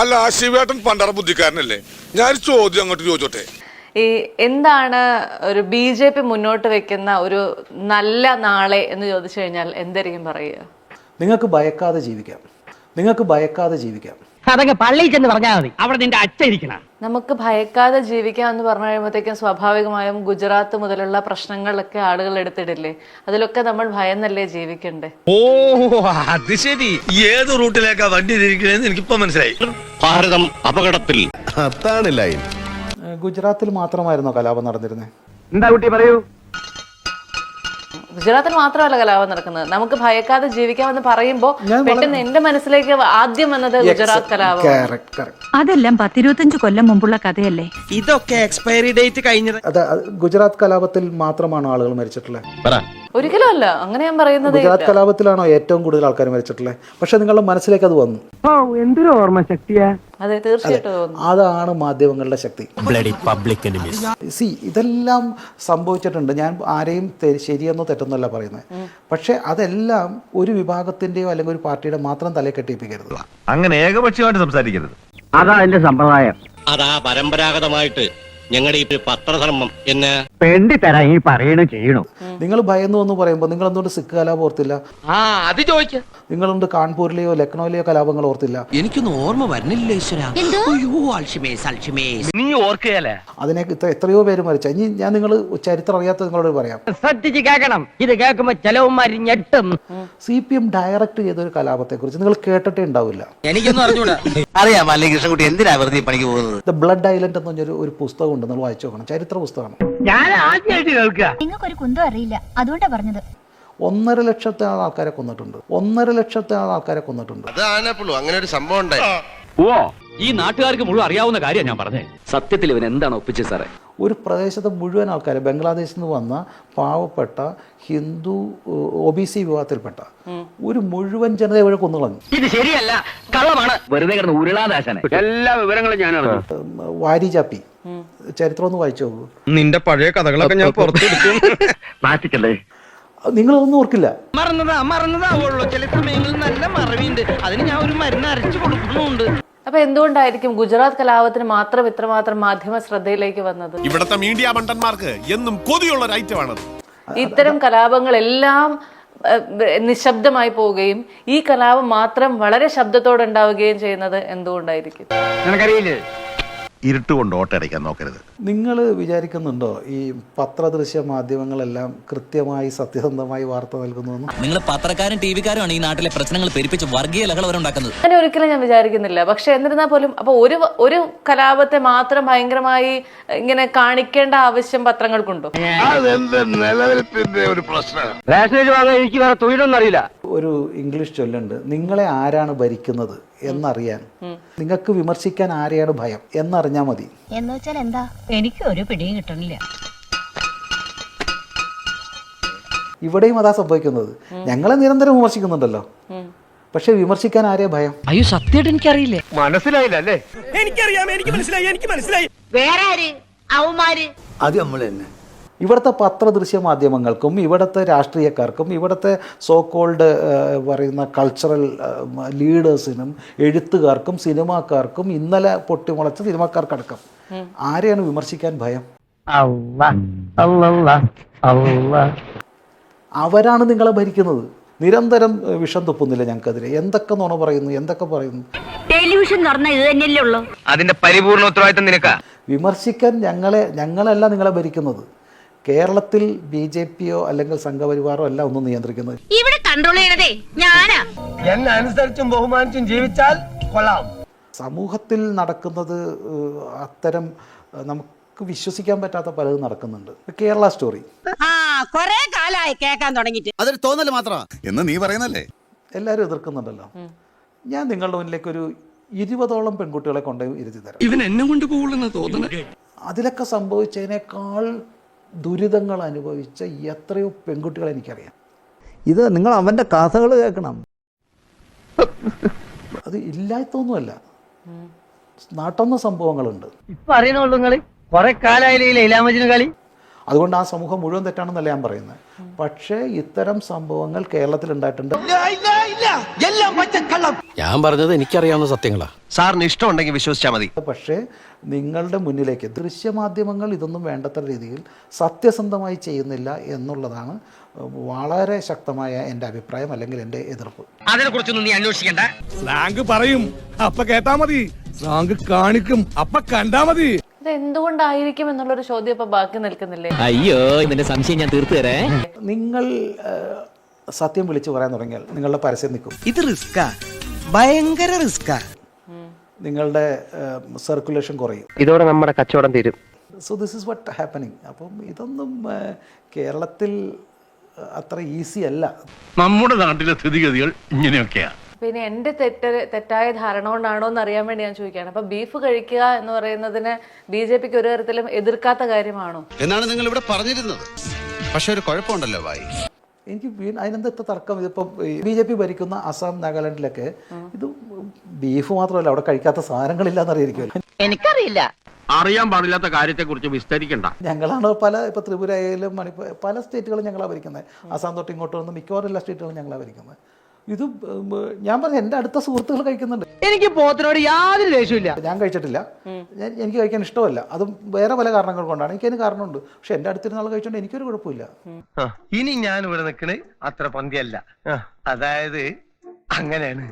അല്ല, ശിവേട്ടൻ പണ്ടറ ബുദ്ധിക്കാരനല്ലേ? ഞാൻ ചോദ്യം അങ്ങോട്ട് ചോദിച്ചോട്ടെ. ഈ എന്താണ് ഒരു BJP മുന്നോട്ട് വെക്കുന്ന ഒരു നല്ല നാളെ എന്ന് ചോദിച്ചു കഴിഞ്ഞാൽ എന്തായിരിക്കും പറയുക? നിങ്ങൾക്ക് ഭയക്കാതെ ജീവിക്കാം, നിങ്ങൾക്ക് ഭയക്കാതെ ജീവിക്കാം. അതൊക്കെ പള്ളിയിൽ ചെന്ന് പറഞ്ഞാൽ മതി, അവിടെ നിന്റെ അച്ഛൻ ഇരിക്കണം. നമുക്ക് ഭയക്കാതെ ജീവിക്കാം എന്ന് പറഞ്ഞു കഴിയുമ്പോഴത്തേക്കും സ്വാഭാവികമായും ഗുജറാത്ത് മുതലുള്ള പ്രശ്നങ്ങളൊക്കെ ആളുകൾ എടുത്തിടില്ലേ? അതിലൊക്കെ നമ്മൾ ഭയന്നല്ലേ ജീവിക്കണ്ടേ? ഓ അത് ശരി. ഏത് റൂട്ടിലേക്കാ വണ്ടി തിരിക്കണേന്ന് എനിക്കിപ്പോ മനസ്സിലായി. ഭാരതം അപകടത്തിൽ. അതാണ് ലൈൻ. ഗുജറാത്തിൽ മാത്രമായിരുന്നോ കലാപം നടന്നിരുന്നത്? എന്താ കുട്ടി പറയൂ. ഗുജറാത്തിൽ മാത്രമല്ല കലാപം നടക്കുന്നത്. നമുക്ക് ഭയക്കാതെ ജീവിക്കാമെന്ന് പറയുമ്പോൾ പെട്ടെന്ന് എന്റെ മനസ്സിലേക്ക് ആദ്യം വന്നത് ഗുജറാത്ത് കലാപം. അതെല്ലാം 10-25 കൊല്ലം മുമ്പുള്ള കഥയല്ലേ. ഇതൊക്കെ എക്സ്പയറി ഡേറ്റ് കഴിഞ്ഞത്. ഗുജറാത്ത് കലാപത്തിൽ മാത്രമാണോ ആളുകൾ മരിച്ചിട്ടുള്ളത്? ഒരിക്കലും അല്ല, അങ്ങനെ ഞാൻ പറയുന്നത്. ഗുജറാത്ത് കലാപത്തിലാണോ ഏറ്റവും കൂടുതൽ ആൾക്കാർ മരിച്ചിട്ടുള്ളത്? പക്ഷെ നിങ്ങളുടെ മനസ്സിലേക്ക് അത് വന്നു. എന്തൊരു ഓർമ്മ ശക്തിയാ. അതെ, തീർച്ചയായിട്ടും. അതാണ് മാധ്യമങ്ങളുടെ ശക്തി. ഇതെല്ലാം സംഭവിച്ചിട്ടുണ്ട്. ഞാൻ ആരെയും ശരിയെന്നോ തെറ്റെന്നല്ല പറയുന്നത്. പക്ഷെ അതെല്ലാം ഒരു വിഭാഗത്തിന്റെയോ അല്ലെങ്കിൽ ഒരു പാർട്ടിയുടെ മാത്രം തലയിൽ കെട്ടിപ്പിക്കരുത്. അങ്ങനെ ഏകപക്ഷീയമായിട്ട് സംസാരിക്കരുത്. അതാ എന്റെ സമ്പ്രദായം. അതാ പരമ്പരാഗതമായിട്ട് ഞങ്ങളുടെ ഈ പത്രധർമ്മം എന്ന് പെണ്ടി തരാൻ ഈ പറയണ ചെയ്യണു. നിങ്ങൾ ഭയന്നു എന്ന് പറയുമ്പോൾ നിങ്ങൾ എന്തുകൊണ്ട് സിഖ് കലാപം ഓർത്തില്ല? അത് ചോദിക്ക. നിങ്ങളുണ്ട് കാൺപൂരിലെയോ ലക്നൌവിലെയോ കലാപങ്ങൾ ഓർത്തില്ല? എനിക്കൊന്നും ഓർമ്മ വരുന്നില്ല ഈശ്വരാ. നീ ഓർക്കുകയല്ലേ? അതിനെ എത്രയോ പേര് മരിച്ച. ഇനി ഞാൻ നിങ്ങൾ ചരിത്രം അറിയാത്ത നിങ്ങളോട് പറയാം. ശ്രദ്ധിച്ച് കേൾക്കണം, ഇത് കേൾക്കുമ്പോ ചെലവന്മാര് ഞെട്ടും. CPM ഡയറക്റ്റ് ചെയ്തൊരു കലാപത്തെ കുറിച്ച് നിങ്ങൾ കേട്ടിട്ടേ ഉണ്ടാവില്ല. എനിക്കൊന്നും അറിഞ്ഞൂടാ. അറിയാം അല്ലേ കൃഷ്ണൻകുട്ടി എന്തിനാ വെറുതെ പണിക്ക് പോകുന്നത്? ദ ബ്ലഡ് ഐലൻഡ് എന്ന് പറഞ്ഞൊരു ഒരു പുസ്തകം ഉണ്ട്, നിങ്ങൾ വായിച്ചു നോക്കണം. ചരിത്ര പുസ്തകമാണ്. ഞാൻ ആദ്യമായിട്ട് കേൾക്കുക. നിങ്ങൾക്കൊരു കുന്തം അറിയില്ല, അതുകൊണ്ടാ പറഞ്ഞത്. 1.5 ലക്ഷത്തെ ആൾക്കാരെ കൊന്നിട്ടുണ്ട്. 1.5 ലക്ഷത്തെ ആൾക്കാരെ കൊന്നിട്ടുണ്ട്. അങ്ങനെ ഒരു സംഭവം ഉണ്ടായി. ഓ, ഈ നാട്ടുകാർക്ക് മുഴുവൻ അറിയാവുന്ന കാര്യം ഞാൻ പറഞ്ഞേ. സത്യത്തിൽ ഇവൻ എന്താണ് ഒപ്പിച്ചത് സാറേ? ഒരു പ്രദേശത്തെ മുഴുവൻ ആൾക്കാരെ, ബംഗ്ലാദേശിൽ നിന്ന് വന്ന പാവപ്പെട്ട ഹിന്ദു OBC വിഭാഗത്തിൽപ്പെട്ട ഒരു മുഴുവൻ ജനതയെ ഇവിടെ കൊന്നുകളഞ്ഞു. ഇത് ശരിയല്ല, കള്ളമാണ്. വെറുതെ കിടന്ന് ഉരുളാദാശനെ. എല്ലാ വിവരങ്ങളും ഞാൻ അറിഞ്ഞു. വാരിജാപ്പി ചരിത്രം ഒന്ന് വായിച്ചു നോക്കൂ. നിന്റെ പഴയ കഥകളൊക്കെ ഞാൻ പുറത്തെടുക്കും. മാറ്റിക്കല്ലേ. നിങ്ങളതൊന്നും ഓർക്കില്ല. മറന്നതാവുള്ളൂ. ചില സമയങ്ങളിൽ നല്ല മറവിയുണ്ട്. അതിന് ഞാൻ ഒരു മരുന്ന് അരച്ചു കൊടുക്കുന്നുണ്ട്. അപ്പൊ എന്തുകൊണ്ടായിരിക്കും ഗുജറാത്ത് കലാപത്തിന് മാത്രം ഇത്രമാത്രം മാധ്യമ ശ്രദ്ധയിലേക്ക് വന്നത്? ഇവിടത്തെ മീഡിയ മണ്ടന്മാർക്ക് എന്നും കൊതിയുള്ള ഒരു ഐറ്റമാണത്. ഇത്തരം കലാപങ്ങളെല്ലാം നിശബ്ദമായി പോവുകയും ഈ കലാപം മാത്രം വളരെ ശബ്ദത്തോടെ ഉണ്ടാവുകയും ചെയ്യുന്നത് എന്തുകൊണ്ടായിരിക്കും? നിനക്കറിയില്ലേ? ഇരുട്ടുകൊണ്ട് ഓട്ടയടിക്കാൻ നോക്കരുത്. നിങ്ങൾ വിചാരിക്കുന്നുണ്ടോ ഈ പത്രദൃശ്യ മാധ്യമങ്ങളെല്ലാം കൃത്യമായി സത്യസന്ധമായി വാർത്ത നൽകുന്നു? നിങ്ങൾ പത്രക്കാരും TV-കാരുമാണ് ഈ നാട്ടിലെ പ്രശ്നങ്ങൾ പെരുപ്പിച്ച് വർഗീയ ലഹള വരെ ഉണ്ടാക്കുന്നത്. അങ്ങനെ ഒരിക്കലും ഞാൻ വിചാരിക്കുന്നില്ല. പക്ഷെ എന്നിരുന്നാൽ പോലും അപ്പൊ ഒരു കലാപത്തെ മാത്രം ഭയങ്കരമായി ഇങ്ങനെ കാണിക്കേണ്ട ആവശ്യം പത്രങ്ങൾക്കുണ്ടോ? ഒരു പ്രശ്നം. റേഷനേജ് വാങ്ങാൻ എനിക്ക് വേറെ തൊഴിലൊന്നും അറിയില്ല. ഒരു ഇംഗ്ലീഷ് ചൊല്ലുണ്ട്, നിങ്ങളെ ആരാണ് ഭരിക്കുന്നത് എന്നറിയാൻ നിങ്ങൾക്ക് വിമർശിക്കാൻ ആരെയാണ് ഭയം എന്നറിഞ്ഞാൽ മതി. എന്ന് വെച്ചാൽ എന്താ? എനിക്ക് ഒരു പിടിയും കിട്ടണില്ല. ഇവിടെയും അതാ സംഭവിക്കുന്നത്. ഞങ്ങളെ നിരന്തരം വിമർശിക്കുന്നുണ്ടല്ലോ, പക്ഷെ വിമർശിക്കാൻ ആരെയാ ഭയം? അയ്യോ, സത്യമായിട്ട് എനിക്കറിയില്ലേ. മനസ്സിലായില്ല അല്ലേ? എനിക്കറിയാം, എനിക്ക് മനസ്സിലായി. വേറെ ആര്? അവന്മാര്. അത് നമ്മൾ തന്നെ. ഇവിടുത്തെ പത്രദൃശ്യ മാധ്യമങ്ങൾക്കും ഇവിടുത്തെ രാഷ്ട്രീയക്കാർക്കും ഇവിടുത്തെ സോക്കോൾഡ് പറയുന്ന കൾച്ചറൽ ലീഡേഴ്സിനും എഴുത്തുകാർക്കും സിനിമാക്കാർക്കും ഇന്നലെ പൊട്ടിമുളച്ച സിനിമാക്കാർക്കടക്കം ആരെയാണ് വിമർശിക്കാൻ ഭയം? അവരാണ് നിങ്ങളെ ഭരിക്കുന്നത്. നിരന്തരം വിഷം തുപ്പുന്നില്ല ഞങ്ങൾക്കെതിരെ. എന്തൊക്കെ നുണ പറയുന്നു, എന്തൊക്കെ പറയുന്നു. ടെലിവിഷൻ ഇത് തന്നെയല്ലേ ഉള്ളൂ. അതിന്റെ പരിപൂർണ ഉത്തരവാദിത്തം നിനക്കാ. വിമർശിക്കാൻ ഞങ്ങളല്ല നിങ്ങളെ ഭരിക്കുന്നത്. കേരളത്തിൽ BJPയോ അല്ലെങ്കിൽ സംഘപരിവാറോ അല്ല ഒന്നും നിയന്ത്രിക്കുന്നത്. ഇവിടെ കൺട്രോൾ ചെയ്യണതേ ഞാനാ. എന്നെ അനുസരിച്ചും ബഹുമാനിച്ചും ജീവിച്ചാൽ കൊള്ളാം. സമൂഹത്തിൽ നടക്കുന്നത് അത്തരം നമുക്ക് വിശ്വസിക്കാൻ പറ്റാത്ത പലതും നടക്കുന്നുണ്ട്. കേരള സ്റ്റോറി കൊറേ കാലായി കേൾക്കാൻ തുടങ്ങിട്ട്. അതൊരു തോന്നല് മാത്രമാ എന്ന് നീ പറയുന്നല്ലേ? എല്ലാവരും എതിർക്കുന്നുണ്ടല്ലോ. ഞാൻ നിങ്ങളുടെ മുന്നിലേക്ക് ഒരു 20ഓളം പെൺകുട്ടികളെ കൊണ്ട് ഇരുത്തി തരാം. ഇവൻ എന്നെ കൊണ്ട് പോകുന്ന തോന്നണ. അതിലൊക്കെ സംഭവിച്ചതിനേക്കാൾ ദുരിതങ്ങൾ അനുഭവിച്ച എത്രയോ പെൺകുട്ടികളെ എനിക്കറിയാം. ഇത് നിങ്ങൾ അവൻ്റെ കഥകൾ കേൾക്കണം. അത് ഇല്ലാത്തൊന്നുമല്ല, നാട്ടുന്ന സംഭവങ്ങളുണ്ട്. ഇപ്പൊ അറിയണുള്ളൂ. നിങ്ങള് കൊറേ കാലായില്ലേ ലൈലാമജിന് കളി? അതുകൊണ്ട് ആ സമൂഹം മുഴുവൻ തെറ്റാണെന്നല്ല ഞാൻ പറയുന്നത്. പക്ഷേ ഇത്തരം സംഭവങ്ങൾ കേരളത്തിൽ ഉണ്ടായിട്ടുണ്ട്. ഞാൻ പറഞ്ഞത് എനിക്കറിയാവുന്ന സത്യങ്ങളാ. സാറിന് ഇഷ്ടമുണ്ടെങ്കിൽ വിശ്വസിച്ചാൽ മതി. പക്ഷേ നിങ്ങളുടെ മുന്നിലേക്ക് ദൃശ്യമാധ്യമങ്ങൾ ഇതൊന്നും വേണ്ടത്ര രീതിയിൽ സത്യസന്ധമായി ചെയ്യുന്നില്ല എന്നുള്ളതാണ് വളരെ ശക്തമായ എൻ്റെ അഭിപ്രായം, അല്ലെങ്കിൽ എൻ്റെ എതിർപ്പ്. അതിനെ കുറിച്ചൊന്നും നീ അന്വേഷിക്കണ്ട. സ്ലാങ്ക് പറയും അപ്പ കേട്ടാ മതി, സ്ലാങ്ക് കാണിക്കും അപ്പ കണ്ടാ മതി. ഇത് എന്തുകൊണ്ടായിരിക്കും എന്നുള്ളൊരു ചോദ്യം ഇപ്പൊ ബാക്കി നിൽക്കുന്നില്ലേ? അയ്യോ ഇതിന്റെ സംശയം ഞാൻ തീർത്തു തരേ. നിങ്ങൾ സത്യം വിളിച്ചു പറയാൻ തുടങ്ങിയാൽ നിങ്ങളുടെ പരസ്യം നിൽക്കും. ഇത് റിസ്കാ, ഭയങ്കര റിസ്കാ. നിങ്ങളുടെ സർക്കുലേഷൻ കുറയും. ഇതോടെ നമ്മുടെ കച്ചവടം തീരും. So this is what happening. അപ്പം ഇതൊന്നും കേരളത്തിൽ അത്ര ഈസി അല്ല. നമ്മുടെ നാട്ടിലെ സ്ഥിതിഗതികൾ ഇങ്ങനെയൊക്കെയാ. പിന്നെ എന്റെ തെറ്റായ ധാരണ കൊണ്ടാണോ എന്ന് അറിയാൻ വേണ്ടി ഞാൻ ചോദിക്കുകയാണ്. അപ്പൊ ബീഫ് കഴിക്കുക എന്ന് പറയുന്നതിന് BJPക്ക് ഒരു തരത്തിലും എതിർക്കാത്ത കാര്യമാണോ എന്നാണ് നിങ്ങൾ ഇവിടെ പറഞ്ഞിരുന്നത്. പക്ഷെ ഒരു കുഴപ്പമുണ്ടല്ലോ ഭായി. എനിക്ക് അതിനെന്താ ഇത്ര തർക്കം? ഇതിപ്പം BJP ഭരിക്കുന്ന അസം, നാഗാലാൻഡിലൊക്കെ ഇത് ബീഫ് മാത്രമല്ല, അവിടെ കഴിക്കാത്ത സാധനങ്ങളില്ല എന്നറിയായിരിക്കുമല്ലോ. എനിക്കറിയില്ല. അറിയാൻ പാടില്ലാത്ത കാര്യത്തെ കുറിച്ച് വിസ്തരിക്കണ്ട. ഞങ്ങളാണ് ഇപ്പോൾ ത്രിപുര ആയാലും മണിപ്പൂർ പല സ്റ്റേറ്റുകളും ഞങ്ങളാണ് ഭരിക്കുന്നത്. ആസാം തൊട്ട് ഇങ്ങോട്ട് വന്ന് മിക്കവാറും എല്ലാ സ്റ്റേറ്റുകളും ഞങ്ങളാണ് ഭരിക്കുന്നത്. ഇത് ഞാൻ പറഞ്ഞു, എൻ്റെ അടുത്ത സുഹൃത്തുക്കൾ കഴിക്കുന്നുണ്ട്. എനിക്ക് പോത്തിനോട് യാതൊരു ദേഷ്യമില്ല. ഞാൻ കഴിച്ചിട്ടില്ല, എനിക്ക് കഴിക്കാൻ ഇഷ്ടമല്ല. അതും വേറെ പല കാരണങ്ങൾ കൊണ്ടാണ്. എനിക്കതിന് കാരണമുണ്ട്. പക്ഷെ എൻ്റെ അടുത്തിരുന്ന ആൾ കഴിച്ചോണ്ട് എനിക്കൊരു കുഴപ്പമില്ല. ഇനി ഞാൻ ഇവിടെ നിൽക്കണേ അത്ര പന്തിയല്ല. അതായത് അങ്ങനെയാണ്.